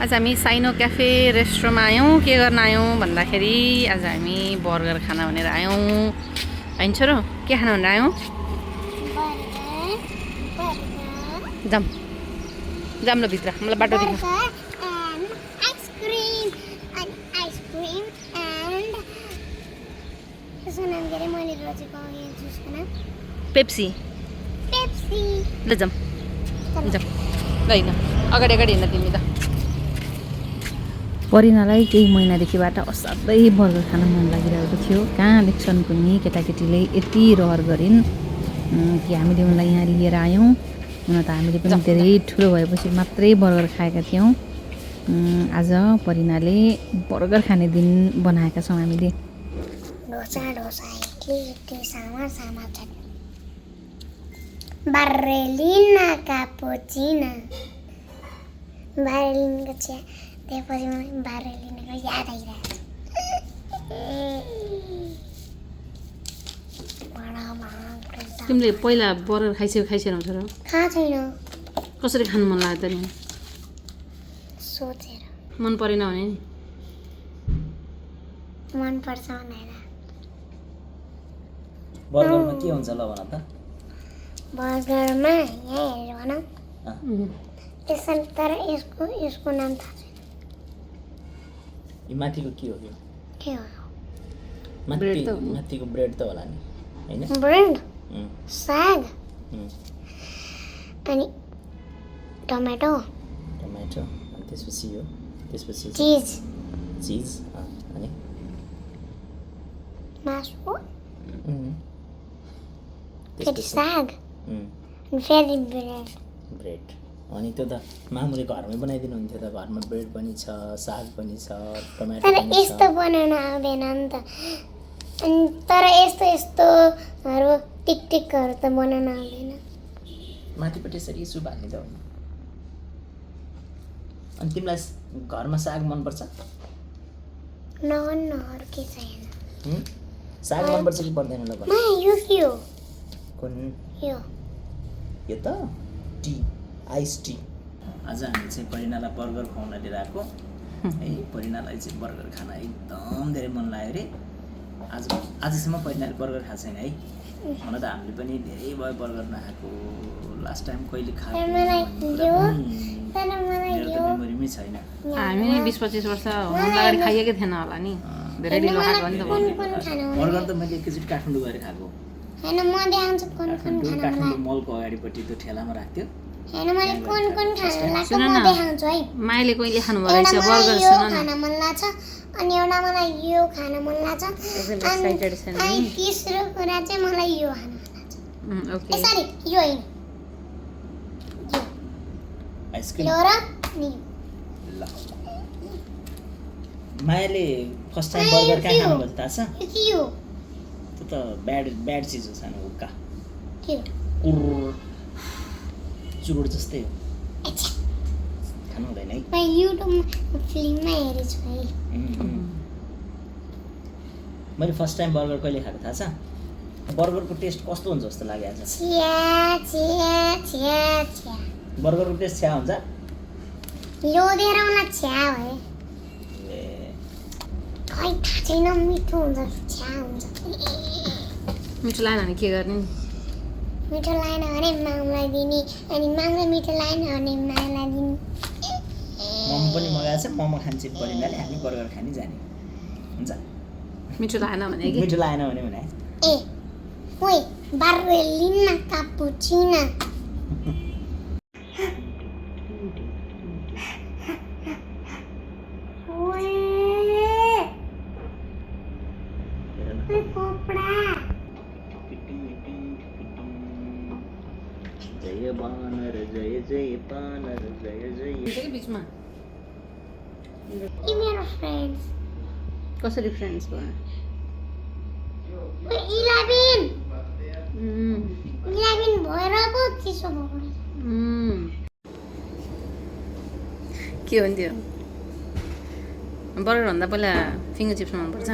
आज हामी साइनो क्याफे रेस्टुरेन्टमा आयौँ। के गर्न आयौँ भन्दाखेरि आज हामी बर्गर खाना भनेर आयौँ। होइन छोरो, के खाना भनेर आयौँ? जाम जाम ल भित्र, मलाई बाटो देखा। पेप्सी ल जाम जाम ल हिँड, अगाडि अगाडि हिँड्न तिमी त। परिनालाई केही महिनादेखिबाट असाध्यै बर्गर खान मन लागिरहेको थियो। कहाँदेखि पनि केटाकेटीले यति रहर गरिन् कि हामीले उनलाई यहाँ लिएर आयौँ। हुन त हामीले पनि धेरै ठुलो भएपछि मात्रै बर्गर खाएका थियौँ। आज परिनाले बर्गर खाने दिन बनाएका छौँ हामीले। बार्रेलिना कापुचिना बार्रेलिनको चिया त्यसपछि मलाई बार्रेलिनको याद आइरहेको छ। तिमीले पहिला बर्गर खाइसकेनौ छोरा? थाहा छैन, कसरी खानु मन लाग्यो त नि? सोचेर मन परेन भने नि मनपर्छ भनेर। बर्गरमा के हुन्छ ल भन त? बर्गरमा यहाँ हेरेर भनौँ त्यसमा, तर यसको नाम थाहा छैन। यो माथिको के हो? यो के हो? माथिको ब्रेड त होला नि, होइन? ब्रेड, साग, अनि टमाटो, अनि त्यसपछि यो, त्यसपछि चिज, अनि मासु, फेरि त्यसपछि साग, अनि फेरि ब्रेड। अनि त्यो त मामुले घरमै बनाइदिनुहुन्थ्यो त। घरमा ब्रेड पनि छ, साग पनि छ, टमाटो तर पनि छ। यस्तो बनाउन आउँदैन नि त। अनि तर यस्तोहरू टिकटिकहरू त बनाउन आउँदैन। माथिपट्टि यसरी सुप हाल्ने त हो नि। अनि तिमीलाई घरमा साग मनपर्छ? नभन्न अरू के छैन। साग मनपर्छ कि पर्दैन ल भन? यो के हो? कुन? यो त टी, आइस टी। आज हामी चाहिँ परिनालाई बर्गर खुवाउन लिएर आएको है। परिनालाई चाहिँ बर्गर खान एकदम धेरै मन लाग्यो अरे। आजसम्म परिनाले बर्गर खाएको छैन है। हुन त हामीले पनि धेरै भयो बर्गर नखाएको। लास्ट टाइम कहिले खाएको मेमोरीमै छैन। हामी 20-25 वर्ष हुनुभन्दा अगाडि खाइएकै थिएन होला नि। धेरै ढिलो खाएको नि त। बर्गर त मैले एकैचोटि काठमाडौँ गएर खाएको। हैन, म देखाउँछु कुन काठमाडौँ मलको अगाडिपट्टि त्यो ठेलामा राख्थ्यो। हैन, मैले कुन खाना लाग्छ सुन म न, देखाउँछु है। माइले कहिले खानुभयो रहेछ बर्गर? यो सुन न, खाना मन लाग्छ, अनि एउटा मलाई यो खान मन लाग्छ, एक्साइटेड छ नि। अनि तेस्रो कुरा चाहिँ मलाई यो खान मन लाग्छ। ओके, सरी, यो होइन, आइसक्रिम यो र नि ल। मायाले फर्स्ट टाइम बर्गर कहाँ खानुभयो थाहा छ? यो के हो? त्यो त ब्याड चिज हो, सानो हुक्का के हो? चुरोट जस्तै हो। अच्छा, खानु हुँदैन है। म युट्युबमा फिल्ममा हेरेको छु है। मैले फर्स्ट टाइम बर्गर कहिले खाएको थाहा छ? बर्गरको टेस्ट कस्तो हुन्छ जस्तो लाग्यो आज? छ्या। बर्गरको टेस्ट छ्या हुन्छ? लोदेर मलाई छ्या भयो। ए, खै थाहा छैन, मिठो हुन्छ कि छ्या हुन्छ। मिठो लागेन भने के गर्ने नि? मिठो लागेन भने मामलाई दिने, अनि मामलाई मिठो लागेन भने मामलाई दिने। मोमो पनि मगाएको छ। मोमो खान्छ परिनाले, हामी बर्गर खाने जाने हुन्छ। मिठो लागेन भने कि? मिठो लागेन भने ए ओइ, बार्रेलिना कापुचिना। जय बानर जय जय बानर जय जय। बिचमा यी मेरो फ्रेन्ड्स। कसरी फ्रेन्ड्स भयो? 11 भएर पो चिसो भएको रहेछ। के हो नि त्यो? बर्गरभन्दा पहिला फिङ्गर चिप्स मनपर्छ?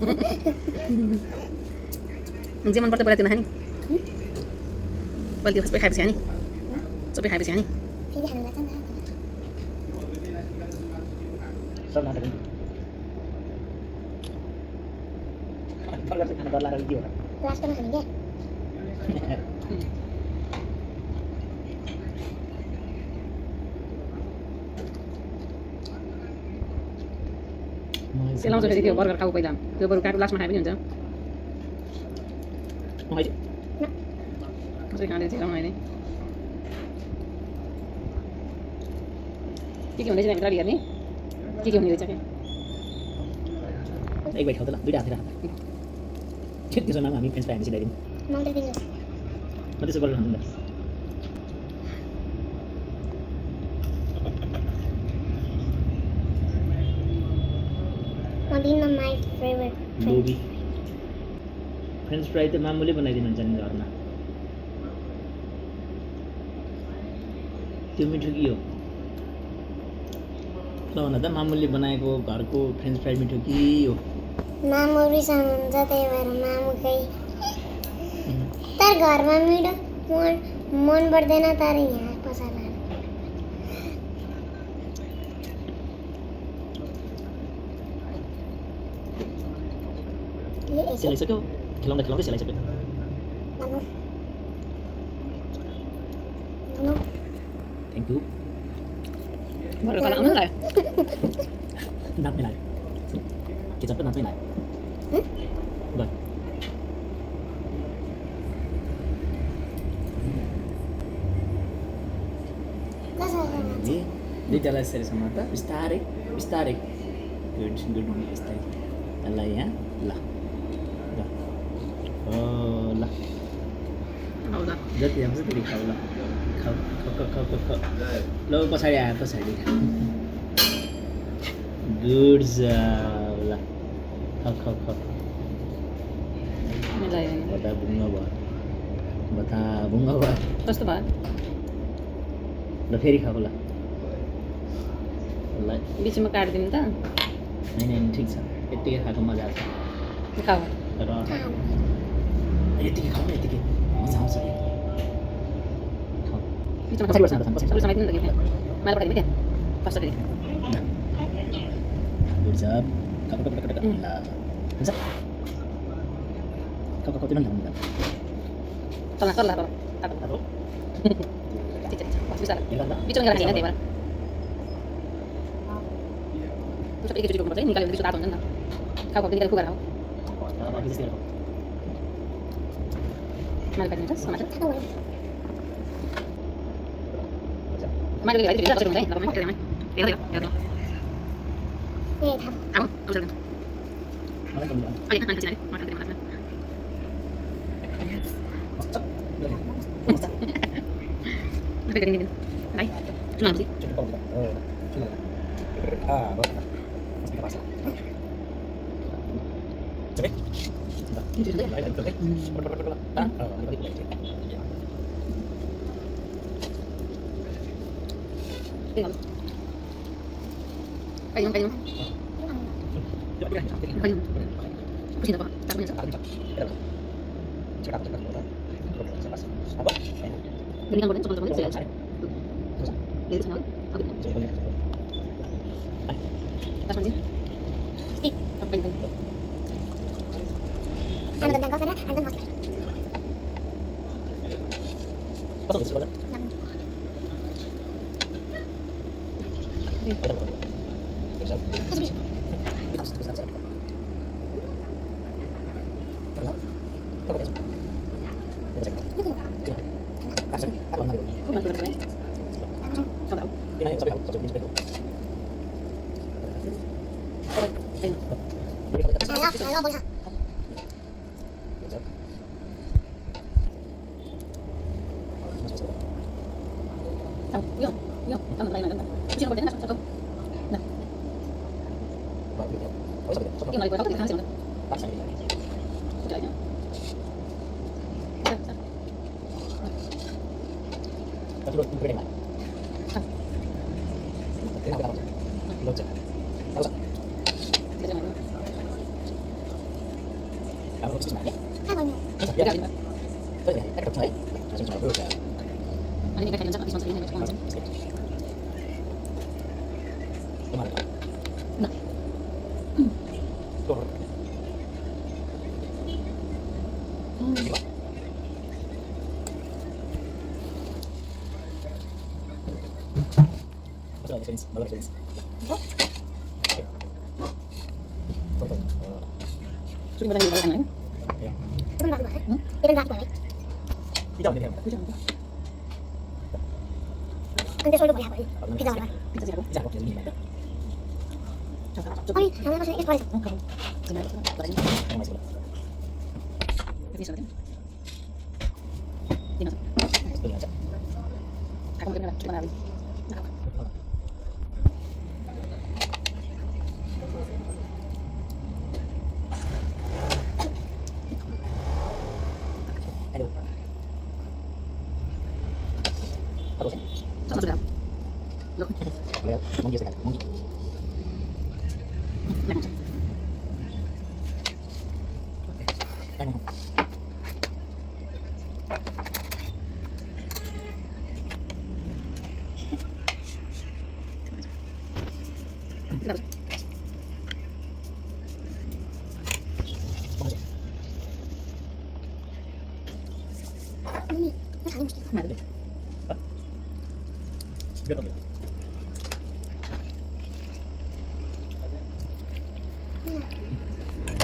जे मन पर्छ पहिला त्यो नखाने पहिला त्यो सबै खाएपछि खाने सबै खाएपछि खाने फेरि खानु लाग्छ नि त सब नाटक बर्गर चाहिँ खान डर लागेर के हो लास्टमा खाने क्या सेलाउँछ फेरि त्यो बर्गर खाऊ पहिला त्यो बरु काटु लास्टमा खाए पनि हुन्छ कसरी खाँदै सेलाउनु अहिले के हुँदैछ त्यहाँभित्र अलिक हेर्ने के हुने रहेछ क्या एक बाइट खाऊ त ल दुईवटा हातेर त्यसो नाम हामी फ्रेन्च फ्राई हामी सिलाइदिउँ म त दिनु म त्यसो बर्गर खानु म दिन्न माई फेभरेट गोबी फ्रेन्च फ्राई त मामुले बनाइदिनुहुन्छ नि घरमा त्यो मिठो के हो ल भन त मामुले बनाएको घरको फ्रेन्च फ्राई मिठो के हो मामु रिसाउनुहुन्छ त्यही भएर मामुकै तर घरमा मिठो मन पर्दैन तर यहाँ पसला सेलाइसक्यो खेलाउँदा खेलाउँदै सेलाइसक्यो थ्याङ्क यू बर्गर खान आउनु लाग्यो नाच्नै लाग्यो केचप त नाच्नै लाग्यो ल दुईवटालाई यसरीसम्म त बिस्तारै बिस्तारै गुड गुड हुने बिस्तारै ल यहाँ ल ल जति आउँछ त्यति खाऊ ल खाऊ खाऊ ल पछाडि आयो पछाडि गुड ल खाऊ खाऊ खाऊ बता भुङ्ग भयो बता भुङ्ग भयो कस्तो भयो ल फेरि खाऊ ल ल बिचमा काटिदिनु त होइन ठिक छ यत्तिकै खाएको मजा आउँछ खाऊ र यतिकै खाऊ न यतिकै मजा आउँछ कि खाऊ बिचमा पछाडि बस्नु पछाडि समाइदिनु नि त मैले पठाइदिनु क्या फर्स्ट फेरि गुड जब खाऊ खाऊ खाऊ खाऊ ल हुन्छ खाऊ खाऊ तिमीले ल्याउनु चल चल ल ठिक छ बिचमा गएर खाने त्यही भएर उसको एकैचोटि रोक्नुपर्छ है निकाल्यो भने बिचमा तातो हुन्छ नि त खाऊ खाऊ निकालेर खुगाएर खाऊ मैले काटिदिन्छ समाचार मैले कसरी हुन्छ है ल हेर्दै हेर्दै अब अवसर मलाई कमी अहिले खान चाहिँ मलाई गरिदिनु भाइ सुनाउँछु 근데 솔도 뭐야 버리 피자 먹어 아니 하나 가서 이렇게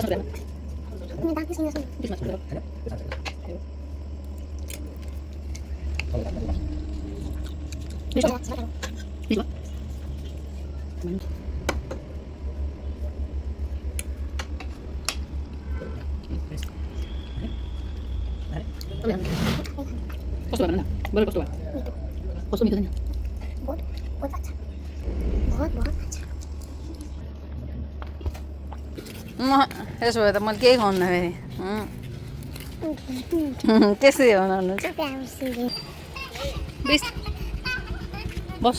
버리자 근데 나한테 생겨서 못 받자 못 받자 यसो भए त मैले केही खाउन्न फेरि त्यसै हो भन्नुहुन्छ प्याउसी बिस बस